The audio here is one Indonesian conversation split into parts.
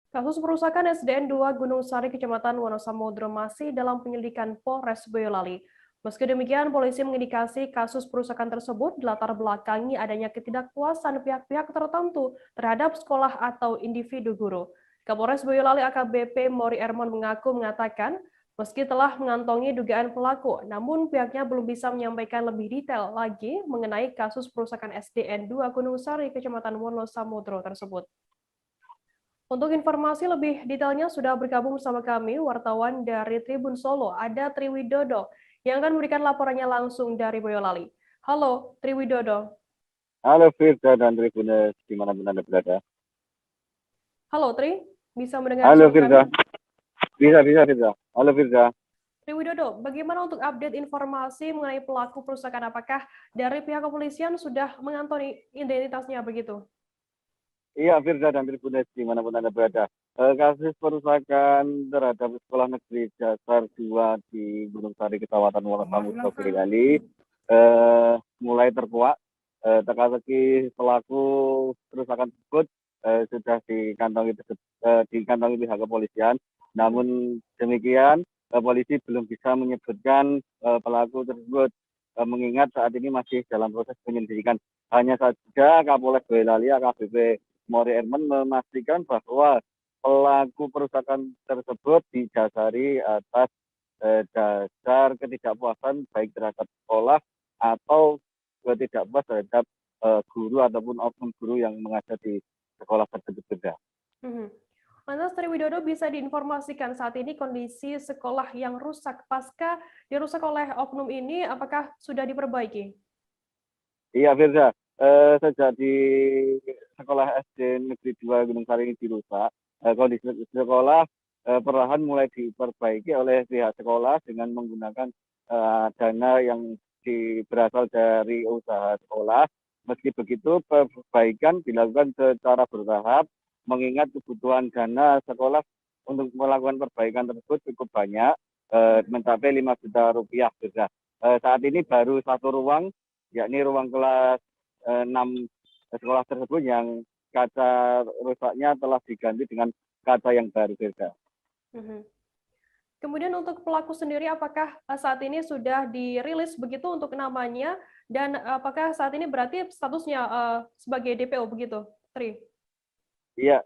Kasus perusakan SDN 2 Gunung Sari, Kecamatan Wonosamudro masih dalam penyelidikan Polres Boyolali. Meski demikian, polisi mengindikasi kasus perusakan tersebut dilatar belakangi adanya ketidakpuasan pihak-pihak tertentu terhadap sekolah atau individu guru. Kapolres Boyolali AKBP Mori Ermon mengatakan, meski telah mengantongi dugaan pelaku, namun pihaknya belum bisa menyampaikan lebih detail lagi mengenai kasus perusakan SDN 2 Gunung Sari, Kecamatan Wonosamudro tersebut. Untuk informasi lebih detailnya sudah bergabung bersama kami wartawan dari Tribun Solo, ada Triwidodo yang akan memberikan laporannya langsung dari Boyolali. Halo, Triwidodo. Halo Firza dan Tribunes, dimanapun Anda berada. Halo Tri, bisa mendengar Halo suara kami? Firza, bisa Firza. Halo Firza. Triwidodo, bagaimana untuk update informasi mengenai pelaku perusakan? Apakah dari pihak kepolisian sudah mengantongi identitasnya begitu? Iya Firza dan Tribunes, dimanapun Anda berada. Kasus perusakan terhadap Sekolah Negeri Dasar 2 di Gunung Sari, Kecamatan Wonosamudro, Boyolali, mulai terkuak. Teka-teki pelaku perusakan tersebut sudah dikantongi pihak kepolisian. Namun demikian, polisi belum bisa menyebutkan pelaku tersebut, mengingat saat ini masih dalam proses penyelidikan. Hanya saja Kapolres Boyolali AKBP Mori Erman memastikan bahwa pelaku perusakan tersebut didasari atas dasar ketidakpuasan baik terhadap sekolah atau ketidakpuas terhadap guru ataupun oknum guru yang mengajar di sekolah tersebut juga. Lantas Triwidodo bisa diinformasikan saat ini kondisi sekolah yang rusak pasca dirusak oleh oknum ini, apakah sudah diperbaiki? Iya Firza, sejak di sekolah SD Negeri 2 Gunung Sari ini dirusak, kondisi sekolah perlahan mulai diperbaiki oleh pihak sekolah dengan menggunakan dana yang berasal dari usaha sekolah. Meski begitu, perbaikan dilakukan secara bertahap, mengingat kebutuhan dana sekolah untuk melakukan perbaikan tersebut cukup banyak, mencapai 5 juta rupiah. Saat ini baru satu ruang, yakni ruang kelas 6 sekolah tersebut yang kaca rusaknya telah diganti dengan kaca yang baru. Kemudian untuk pelaku sendiri, apakah saat ini sudah dirilis begitu untuk namanya, dan apakah saat ini berarti statusnya sebagai DPO begitu, Tri? Iya,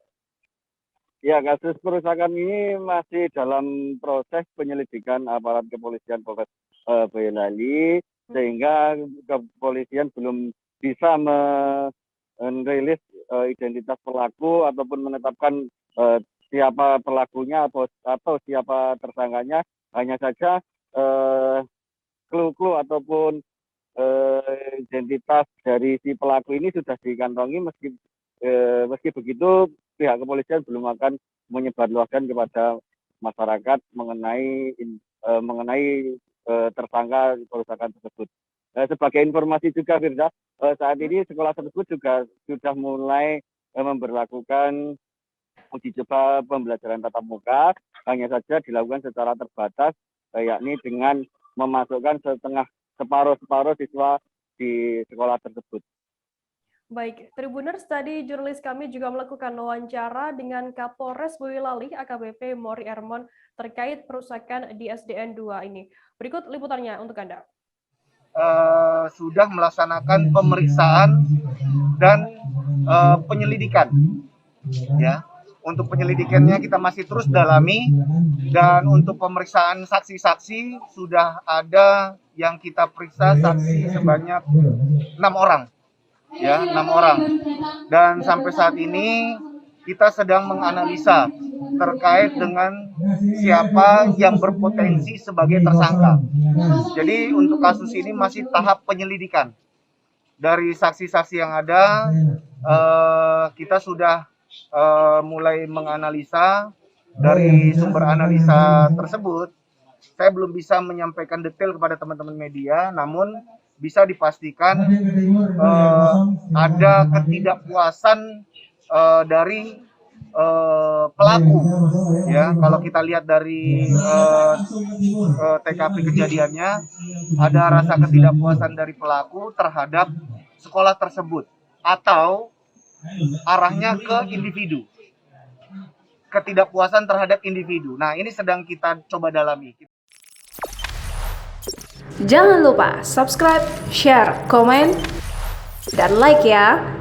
ya, kasus perusakan ini masih dalam proses penyelidikan aparat kepolisian Polres Boyolali, sehingga kepolisian belum bisa merilis identitas pelaku ataupun menetapkan siapa pelakunya atau siapa tersangkanya. Hanya saja clue ataupun identitas dari si pelaku ini sudah dikantongi. Meski begitu, pihak kepolisian belum akan menyebarluaskan kepada masyarakat mengenai tersangka perusakan tersebut. Sebagai informasi juga, Firza, saat ini sekolah tersebut juga sudah mulai memberlakukan uji coba pembelajaran tatap muka, hanya saja dilakukan secara terbatas, yakni dengan memasukkan separuh siswa di sekolah tersebut. Baik, Tribuners, tadi jurnalis kami juga melakukan wawancara dengan Kapolres Boyolali AKBP Mori Ermon terkait perusakan di SDN 2 ini. Berikut liputannya untuk Anda. Sudah melaksanakan pemeriksaan dan penyelidikan, ya. Untuk penyelidikannya kita masih terus dalami, dan untuk pemeriksaan saksi-saksi sudah ada yang kita periksa saksi sebanyak 6 orang, ya, 6 orang. Dan sampai saat ini kita sedang menganalisa terkait dengan siapa yang berpotensi sebagai tersangka. Jadi untuk kasus ini masih tahap penyelidikan. Dari saksi-saksi yang ada, kita sudah mulai menganalisa. Dari sumber analisa tersebut, saya belum bisa menyampaikan detail kepada teman-teman media, namun bisa dipastikan ada ketidakpuasan dari pelaku, ya. Kalau kita lihat dari TKP kejadiannya, ada rasa ketidakpuasan dari pelaku terhadap sekolah tersebut atau arahnya ke individu. ketidakpuasan terhadap individu. Nah, ini sedang kita coba dalami. Jangan lupa subscribe, share, komen, dan like ya.